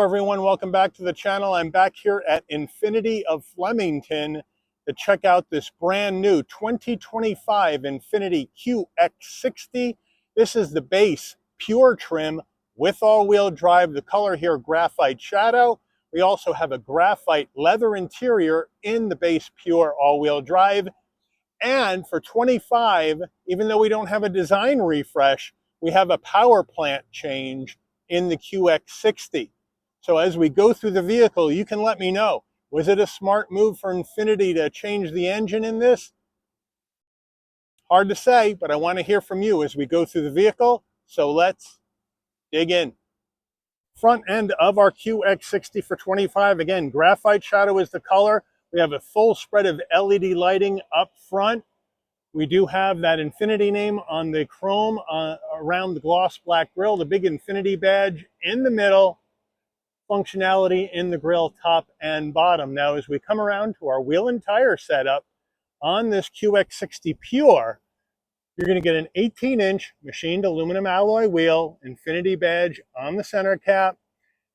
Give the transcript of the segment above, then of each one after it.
everyone, welcome back to the channel. I'm back here at Infiniti of Flemington to check out this brand new 2025 Infiniti QX60. This is the base pure trim with all-wheel drive. The color here, graphite shadow. We also have a graphite leather interior in the base pure all-wheel drive. And for 25, even though we don't have a design refresh, we have a power plant change in the QX60. So as we go through the vehicle, you can let me know, was it a smart move for Infiniti to change the engine in this? Hard to say, but I want to hear from you as we go through the vehicle. So let's dig in. Front end of our QX60 for 25. Again, graphite shadow is the color. We have a full spread of LED lighting up front. We do have that Infiniti name on the chrome around the gloss black grille, the big Infiniti badge in the middle, functionality in the grille top and bottom. Now, as we come around to our wheel and tire setup on this QX60 Pure, you're going to get an 18-inch machined aluminum alloy wheel, Infiniti badge on the center cap.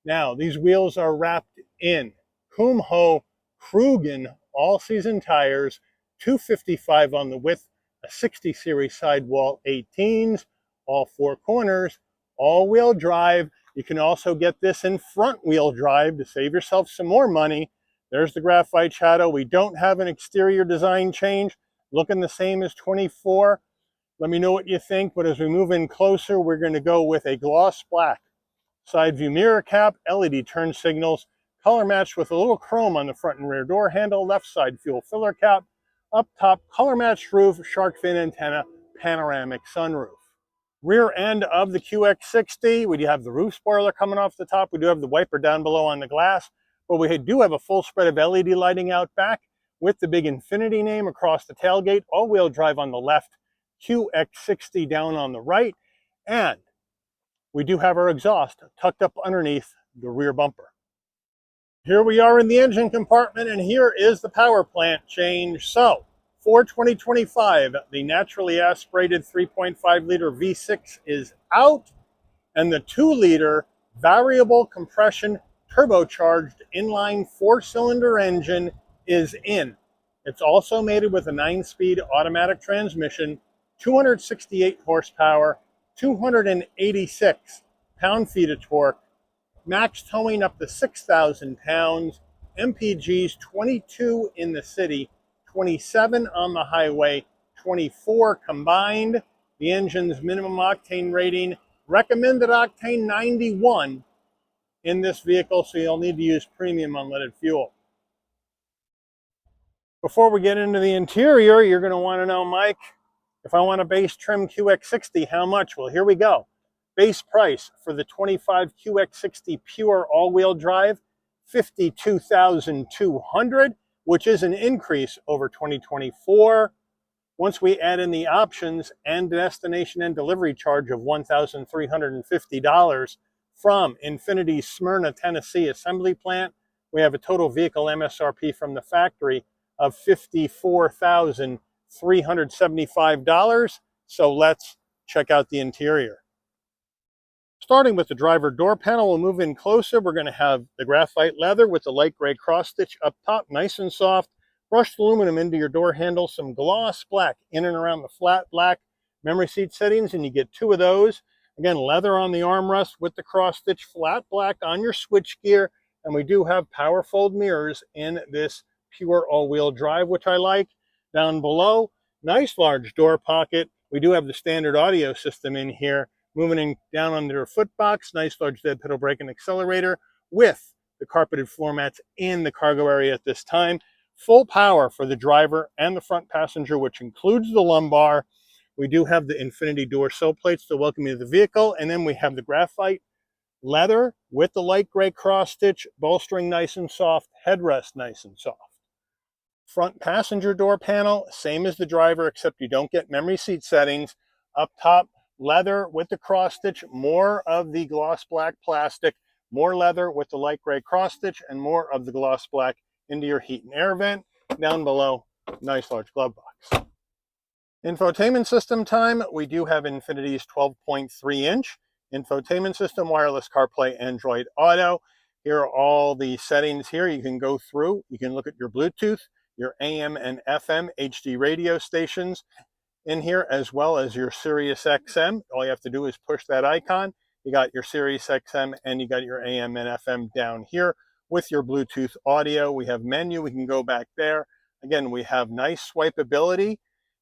Now, these wheels are wrapped in Kumho Krugen all-season tires, 255 on the width, a 60 series sidewall 18s, all four corners, all-wheel drive. You can also get this in front-wheel drive to save yourself some more money. There's the graphite shadow. We don't have an exterior design change, looking the same as 24. Let me know what you think, but as we move in closer, we're going to go with a gloss black side view mirror cap, LED turn signals, color matched with a little chrome on the front and rear door handle, left side fuel filler cap, up top color matched roof, shark fin antenna, panoramic sunroof. Rear end of the QX60, we do have the roof spoiler coming off the top. We do have the wiper down below on the glass, but we do have a full spread of LED lighting out back with the big Infiniti name across the tailgate, all-wheel drive on the left, QX60 down on the right, and we do have our exhaust tucked up underneath the rear bumper. Here we are in the engine compartment, and here is the power plant change. So, for 2025, the naturally aspirated 3.5 liter V6 is out, and the 2-liter variable compression turbocharged inline 4-cylinder engine is in. It's also mated with a 9-speed automatic transmission, 268 horsepower, 286 pound-feet of torque, max towing up to 6,000 pounds, MPGs 22 in the city, 27 on the highway, 24 combined. The engine's minimum octane rating, recommended octane 91 in this vehicle, so you'll need to use premium unleaded fuel. Before we get into the interior, you're going to want to know, Mike, if I want a base trim QX60, how much? Well, here we go. Base price for the 25 QX60 Pure all-wheel drive, $52,200, which is an increase over 2024. Once we add in the options and destination and delivery charge of $1,350 from Infiniti's Smyrna, Tennessee assembly plant, we have a total vehicle MSRP from the factory of $54,375. So let's check out the interior. Starting with the driver door panel, we'll move in closer. We're going to have the graphite leather with the light gray cross stitch up top, nice and soft. Brushed aluminum into your door handle, some gloss black in and around the flat black memory seat settings, and you get 2 of those. Again, leather on the armrest with the cross stitch, flat black on your switch gear, and we do have power fold mirrors in this Pure all-wheel drive, which I like. Down below, nice large door pocket. We do have the standard audio system in here. Moving down under a foot box, nice large dead pedal brake and accelerator with the carpeted floor mats in the cargo area at this time. Full power for the driver and the front passenger, which includes the lumbar. We do have the Infiniti door sill plates to welcome you to the vehicle, and then we have the graphite leather with the light gray cross stitch, bolstering nice and soft, headrest nice and soft. Front passenger door panel, same as the driver, except you don't get memory seat settings. Up top, leather with the cross stitch, more of the gloss black plastic, more leather with the light gray cross stitch, and more of the gloss black into your heat and air vent. Down below, nice large glove box. Infotainment system time, we do have Infiniti's 12.3-inch infotainment system, wireless CarPlay, Android Auto. Here are all the settings here you can go through. You can look at your Bluetooth, your AM and FM HD radio stations in here, as well as your Sirius XM. All you have to do is push that icon. You got your Sirius XM and you got your AM and FM down here with your Bluetooth audio. We have menu, we can go back there. Again, we have nice swipeability.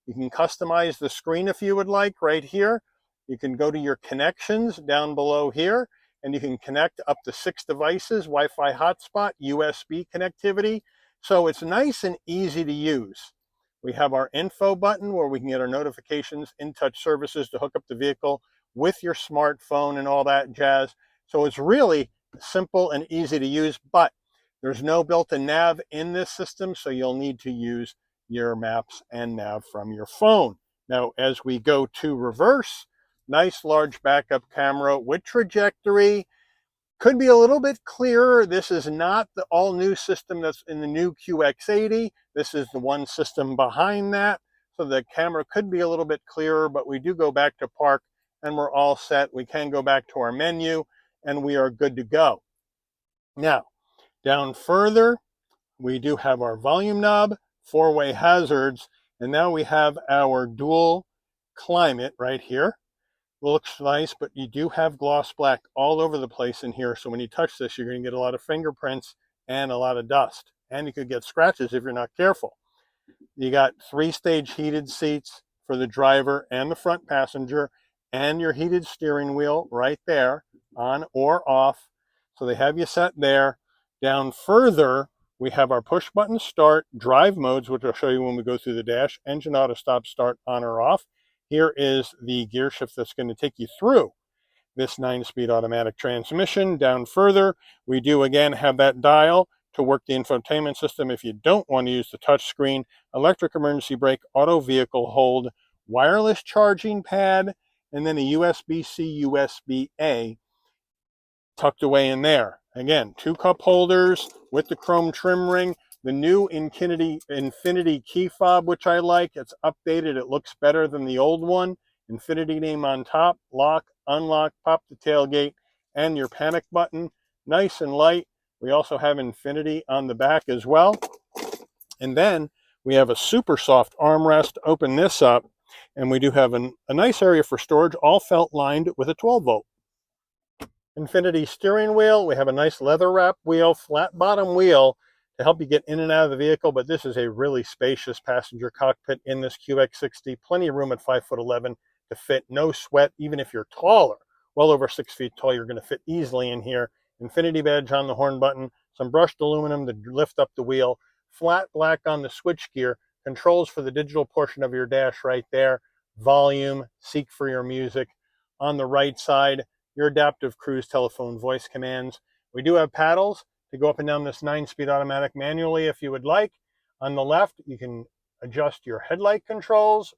You can customize the screen if you would like right here. You can go to your connections down below here, and you can connect up to 6 devices, Wi-Fi hotspot, USB connectivity. So it's nice and easy to use. We have our info button where we can get our notifications, in-touch services to hook up the vehicle with your smartphone and all that jazz. So it's really simple and easy to use, but there's no built-in nav in this system, so you'll need to use your maps and nav from your phone. Now, as we go to reverse, nice large backup camera with trajectory. Could be a little bit clearer. This is not the all-new system that's in the new QX80. This is the one system behind that. So the camera could be a little bit clearer, but we do go back to park and we're all set. We can go back to our menu and we are good to go. Now, down further, we do have our volume knob, 4-way hazards, and now we have our dual climate right here. Looks nice, but you do have gloss black all over the place in here. So when you touch this, you're going to get a lot of fingerprints and a lot of dust. And you could get scratches if you're not careful. You got 3-stage heated seats for the driver and the front passenger, and your heated steering wheel right there, on or off. So they have you set there. Down further, we have our push button start, drive modes, which I'll show you when we go through the dash, engine auto stop start on or off. Here is the gear shift that's going to take you through this 9-speed automatic transmission. Down further, we do again have that dial to work the infotainment system if you don't want to use the touch screen, electric emergency brake, auto vehicle hold, wireless charging pad, and then a USB-C, USB-A tucked away in there. Again, 2 cup holders with the chrome trim ring. The new Infiniti key fob, which I like. It's updated. It looks better than the old one. Infiniti name on top. Lock, unlock, pop the tailgate, and your panic button. Nice and light. We also have Infiniti on the back as well. And then we have a super soft armrest. Open this up, and we do have a nice area for storage, all felt lined with a 12-volt. Infiniti steering wheel. We have a nice leather wrap wheel, flat bottom wheel to help you get in and out of the vehicle, but this is a really spacious passenger cockpit in this QX60. Plenty of room at 5'11" to fit, no sweat. Even if you're taller, well over 6 feet tall, you're going to fit easily in here. Infiniti badge on the horn button, some brushed aluminum to lift up the wheel, flat black on the switch gear, controls for the digital portion of your dash right there, volume, seek for your music. On the right side, your adaptive cruise telephone voice commands. We do have paddles to go up and down this 9-speed automatic manually if you would like. On the left, you can adjust your headlight controls,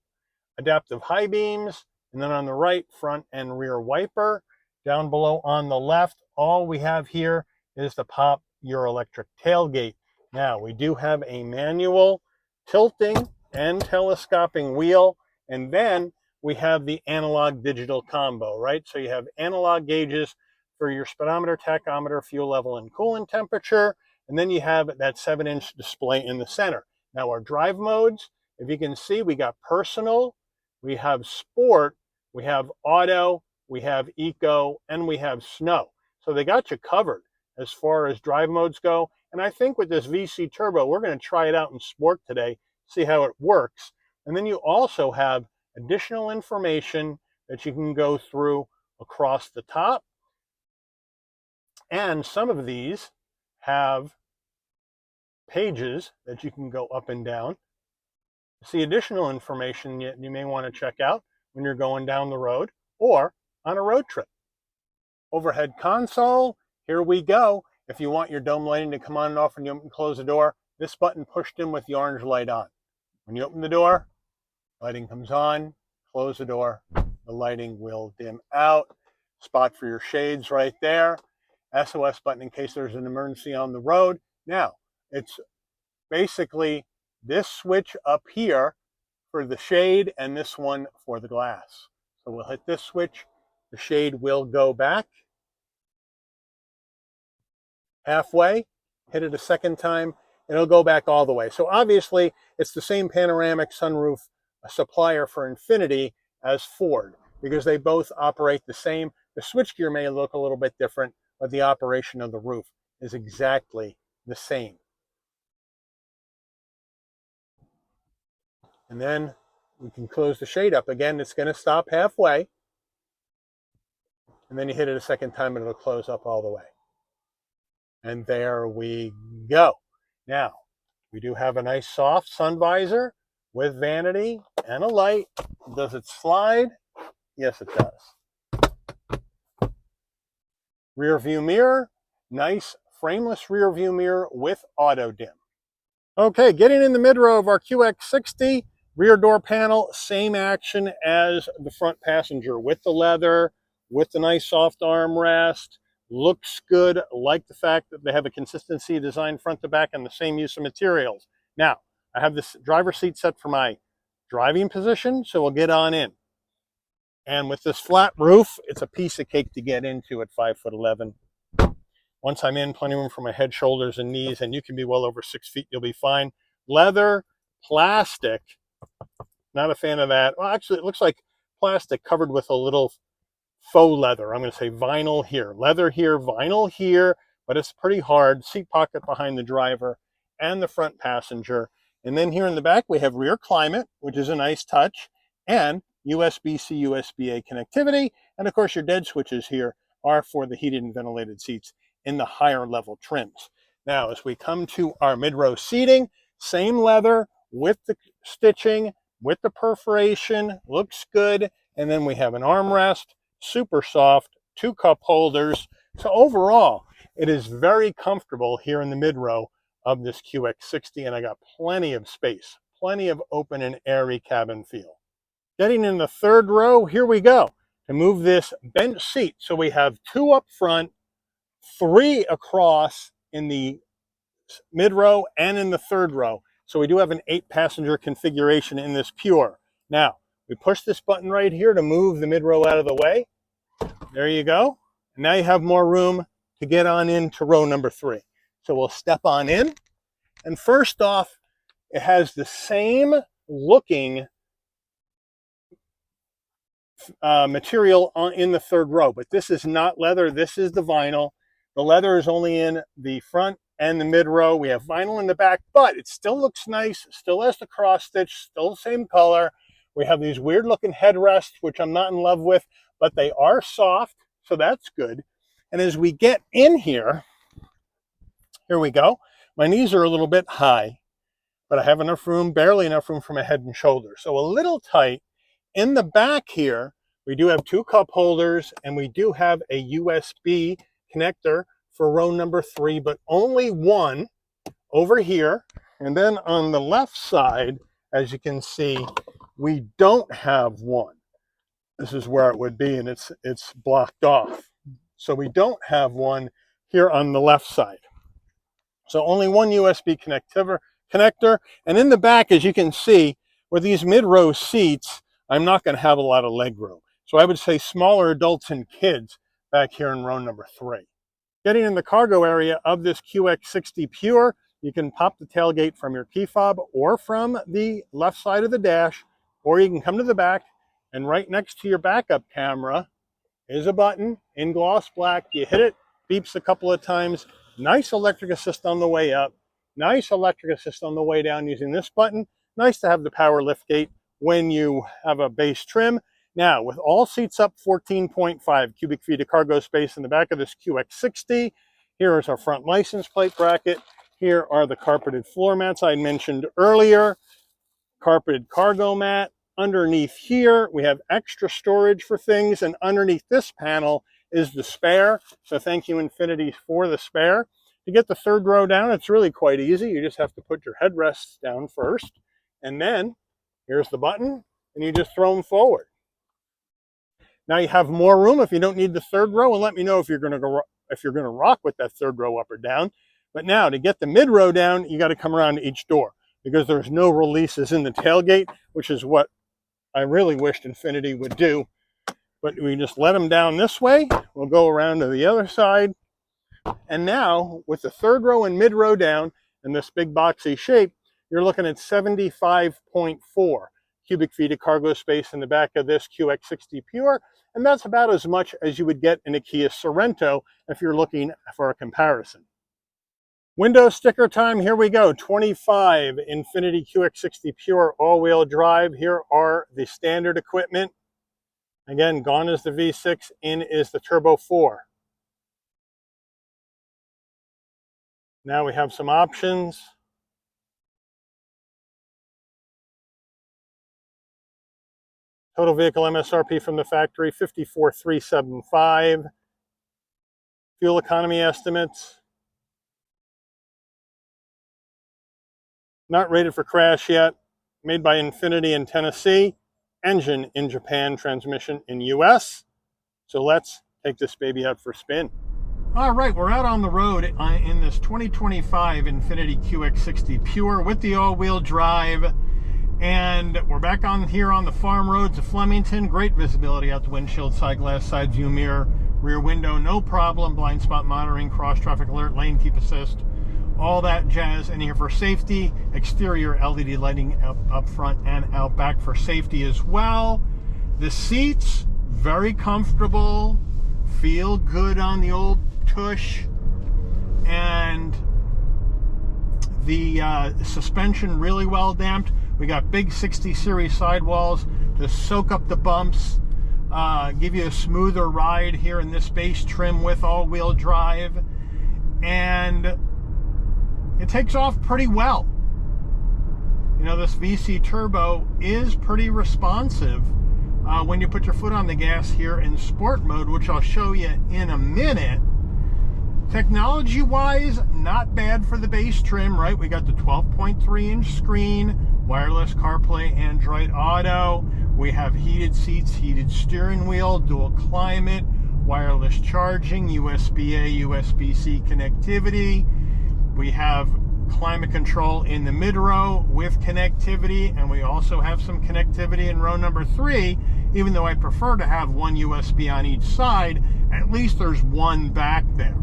adaptive high beams, and then on the right, front and rear wiper. Down below on the left, all we have here is to pop your electric tailgate. Now, we do have a manual tilting and telescoping wheel, and then we have the analog digital combo, right? So you have analog gauges for your speedometer, tachometer, fuel level, and coolant temperature. And then you have that 7-inch display in the center. Now our drive modes, if you can see, we got personal, we have sport, we have auto, we have eco, and we have snow. So they got you covered as far as drive modes go. And I think with this VC Turbo, we're going to try it out in sport today, see how it works. And then you also have additional information that you can go through across the top. And some of these have pages that you can go up and down to see additional information you may want to check out when you're going down the road or on a road trip. Overhead console, here we go. If you want your dome lighting to come on and off when you open and close the door, this button pushed in with the orange light on. When you open the door, lighting comes on, close the door, the lighting will dim out. Spot for your shades right there. SOS button in case there's an emergency on the road. Now, it's basically this switch up here for the shade and this one for the glass. So we'll hit this switch, the shade will go back. halfway, hit it a second time, and it'll go back all the way. So obviously, it's the same panoramic sunroof supplier for Infiniti as Ford, because they both operate the same. The switchgear may look a little bit different, but the operation of the roof is exactly the same. And then we can close the shade up. Again, it's going to stop halfway. And then you hit it a second time and it'll close up all the way. And there we go. Now, we do have a nice soft sun visor with vanity and a light. Does it slide? Yes, it does. Rear view mirror, nice frameless rear view mirror with auto dim. Okay, getting in the mid row of our QX60, rear door panel, same action as the front passenger with the leather, with the nice soft armrest. Looks good. Like the fact that they have a consistency design front to back and the same use of materials. Now, I have this driver's seat set for my driving position, so we'll get on in. And with this flat roof, it's a piece of cake to get into at 5'11". Once I'm in, plenty of room for my head, shoulders, and knees, and you can be well over 6 feet, you'll be fine. Leather, plastic, not a fan of that. Well, actually, it looks like plastic covered with a little faux leather. I'm going to say vinyl here. Leather here, vinyl here, but it's pretty hard. Seat pocket behind the driver and the front passenger. And then here in the back, we have rear climate, which is a nice touch, and USB-C, USB-A connectivity. And of course, your dead switches here are for the heated and ventilated seats in the higher level trims. Now, as we come to our mid-row seating, same leather with the stitching, with the perforation, looks good. And then we have an armrest, super soft, 2 cup holders. So overall, it is very comfortable here in the mid-row of this QX60, and I got plenty of space, plenty of open and airy cabin feel. Getting in the third row, here we go. To move this bench seat, so we have 2 up front, 3 across in the mid row and in the third row. So we do have an 8-passenger configuration in this Pure. Now, we push this button right here to move the mid row out of the way. There you go. And now you have more room to get on into row number 3. So we'll step on in. And first off, it has the same looking material in the third row, but this is not leather. This is the vinyl. The leather is only in the front and the mid row. We have vinyl in the back, but it still looks nice. Still has the cross stitch, still the same color. We have these weird looking headrests, which I'm not in love with, but they are soft, so that's good. And as we get in here, here we go. My knees are a little bit high, but I have enough room, barely enough room for my head and shoulders. So a little tight. In the back here, we do have 2 cup holders, and we do have a USB connector for row number 3, but only one over here. And then on the left side, as you can see, we don't have one. This is where it would be, and it's blocked off. So we don't have one here on the left side. So only one USB connector. And in the back, as you can see, with these mid-row seats, I'm not going to have a lot of leg room. So I would say smaller adults and kids back here in row number 3. Getting in the cargo area of this QX60 Pure, you can pop the tailgate from your key fob or from the left side of the dash, or you can come to the back, and right next to your backup camera is a button in gloss black. You hit it, beeps a couple of times. Nice electric assist on the way up. Nice electric assist on the way down using this button. Nice to have the power liftgate when you have a base trim. Now, with all seats up, 14.5 cubic feet of cargo space in the back of this QX60. Here is our front license plate bracket. Here are the carpeted floor mats I mentioned earlier. Carpeted cargo mat. Underneath here, we have extra storage for things, and underneath this panel is the spare. So thank you, Infiniti, for the spare. To get the third row down, it's really quite easy. You just have to put your headrests down first, and then here's the button, and you just throw them forward. Now you have more room if you don't need the third row, and let me know if you're going to rock with that third row up or down. But now to get the mid row down, you got to come around to each door because there's no releases in the tailgate, which is what I really wished Infiniti would do. But we just let them down this way. We'll go around to the other side. And now, with the third row and mid row down and this big boxy shape, you're looking at 75.4 cubic feet of cargo space in the back of this QX60 Pure, and that's about as much as you would get in a Kia Sorento if you're looking for a comparison. Window sticker time, here we go. 25 Infiniti QX60 Pure all-wheel drive. Here are the standard equipment. Again, gone is the V6, in is the Turbo 4. Now we have some options. Total vehicle MSRP from the factory, $54,375. Fuel economy estimates. Not rated for crash yet. Made by Infiniti in Tennessee. Engine in Japan, transmission in US. So let's take this baby out for a spin. All right, we're out on the road in this 2025 Infiniti QX60 Pure with the all-wheel drive. And we're back on here on the farm roads of Flemington. Great visibility out the windshield, side glass, side view mirror, rear window, no problem. Blind spot monitoring, cross traffic alert, lane keep assist, all that jazz. And here for safety, exterior LED lighting up front and out back for safety as well. The seats, very comfortable, feel good on the old tush, and the suspension really well damped. We got big 60 series sidewalls to soak up the bumps, give you a smoother ride here in this base trim with all-wheel drive, and it takes off pretty well. You know, this VC turbo is pretty responsive when you put your foot on the gas here in sport mode, which I'll show you in a minute. Technology-wise, not bad for the base trim, right? We got the 12.3-inch screen, wireless CarPlay, Android Auto. We have heated seats, heated steering wheel, dual climate, wireless charging, USB-A, USB-C connectivity. We have climate control in the mid-row with connectivity, and we also have some connectivity in row number 3. Even though I prefer to have one USB on each side, at least there's one back there.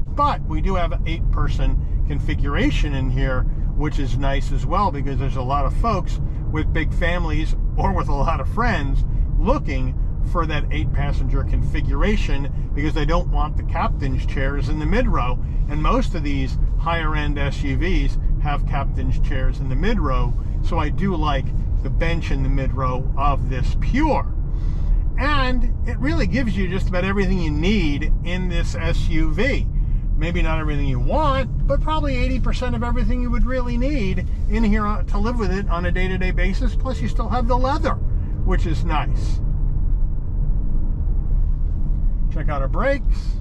But we do have an 8-person configuration in here, which is nice as well, because there's a lot of folks with big families or with a lot of friends looking for that 8-passenger configuration because they don't want the captain's chairs in the mid-row. And most of these higher-end SUVs have captain's chairs in the mid-row, so I do like the bench in the mid-row of this Pure. And it really gives you just about everything you need in this SUV. Maybe not everything you want, but probably 80% of everything you would really need in here to live with it on a day-to-day basis. Plus, you still have the leather, which is nice. Check out our brakes.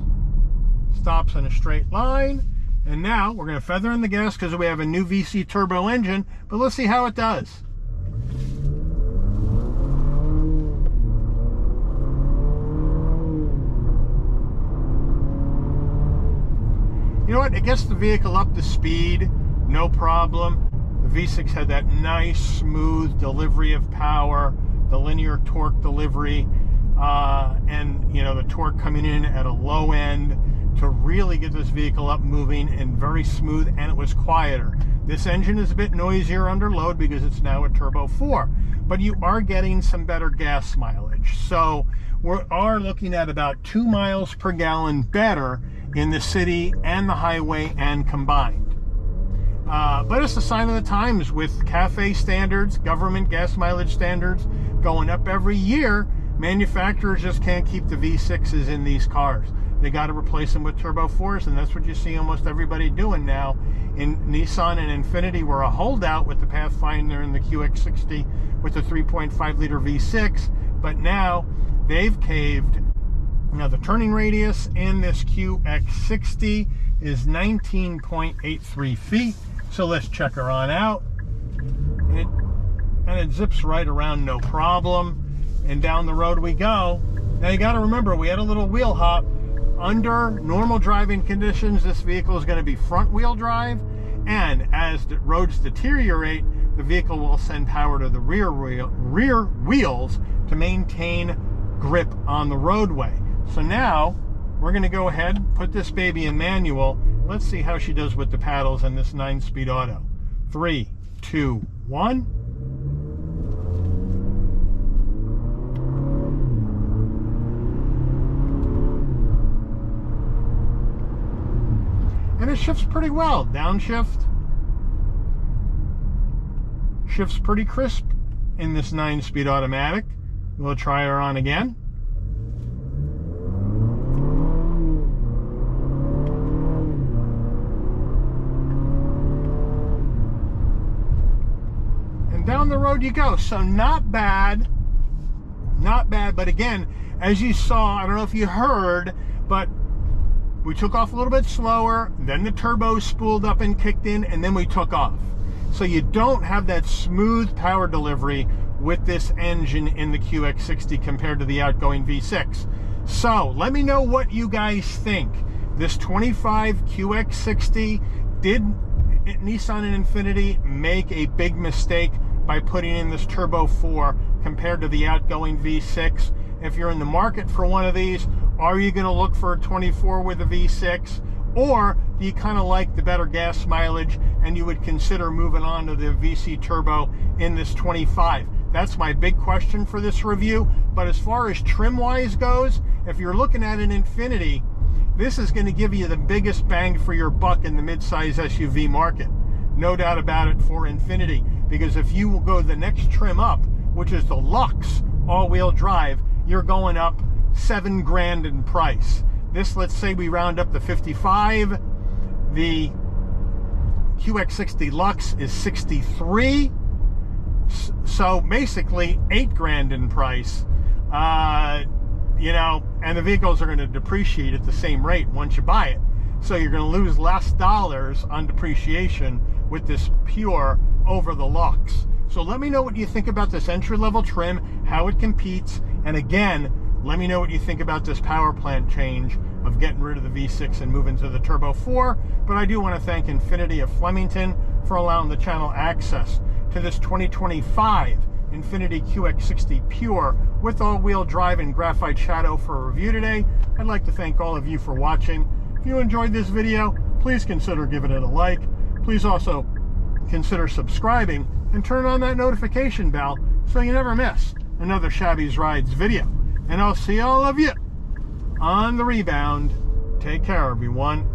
Stops in a straight line. And now we're going to feather in the gas because we have a new VC turbo engine, but let's see how it does. You know what, it gets the vehicle up to speed, no problem. The V6 had that nice, smooth delivery of power, the linear torque delivery, and you know, the torque coming in at a low end to really get this vehicle up moving and very smooth, and it was quieter. This engine is a bit noisier under load because it's now a Turbo 4, but you are getting some better gas mileage. So we are looking at about 2 miles per gallon better in the city and the highway and combined. But it's a sign of the times with CAFE standards, government gas mileage standards going up every year. Manufacturers just can't keep the V6s in these cars. They got to replace them with Turbo 4s, and that's what you see almost everybody doing now. In Nissan and Infiniti were a holdout with the Pathfinder and the QX60 with the 3.5-liter V6, but now they've caved. Now the turning radius in this QX60 is 19.83 feet. So let's check her on out. And it zips right around, no problem. And down the road we go. Now you got to remember, we had a little wheel hop. Under normal driving conditions, this vehicle is going to be front wheel drive. And as the roads deteriorate, the vehicle will send power to the rear wheels to maintain grip on the roadway. So now we're going to go ahead, put this baby in manual. Let's see how she does with the paddles in this 9-speed auto. 3, 2, 1. And it shifts pretty well. Downshift. Shifts pretty crisp in this 9-speed automatic. We'll try her on again. And down the road you go. So not bad. Not bad. But again, as you saw, I don't know if you heard, but we took off a little bit slower, then the turbo spooled up and kicked in, and then we took off. So you don't have that smooth power delivery with this engine in the QX60 compared to the outgoing V6. So let me know what you guys think. This 25 QX60, did Nissan and Infiniti make a big mistake by putting in this Turbo 4 compared to the outgoing V6? If you're in the market for one of these, are you going to look for a 24 with a V6? Or do you kind of like the better gas mileage and you would consider moving on to the VC Turbo in this 25? That's my big question for this review. But as far as trim-wise goes, if you're looking at an Infiniti, this is going to give you the biggest bang for your buck in the midsize SUV market. No doubt about it for Infiniti. Because if you will go the next trim up, which is the Lux all-wheel drive, you're going up $7 grand in price. This, let's say we round up to 55. The QX60 Lux is 63. So basically 8 grand in price. You know, and the vehicles are going to depreciate at the same rate once you buy it. So you're going to lose less dollars on depreciation with this Pure over the Lux. So let me know what you think about this entry-level trim, how it competes, and again, let me know what you think about this power plant change of getting rid of the V6 and moving to the Turbo 4. But I do want to thank Infiniti of Flemington for allowing the channel access to this 2025 Infiniti QX60 Pure with all-wheel drive and graphite shadow for a review today. I'd like to thank all of you for watching. If you enjoyed this video, please consider giving it a like. Please also consider subscribing and turn on that notification bell so you never miss another Shabby's Rides video. And I'll see all of you on the rebound. Take care, everyone.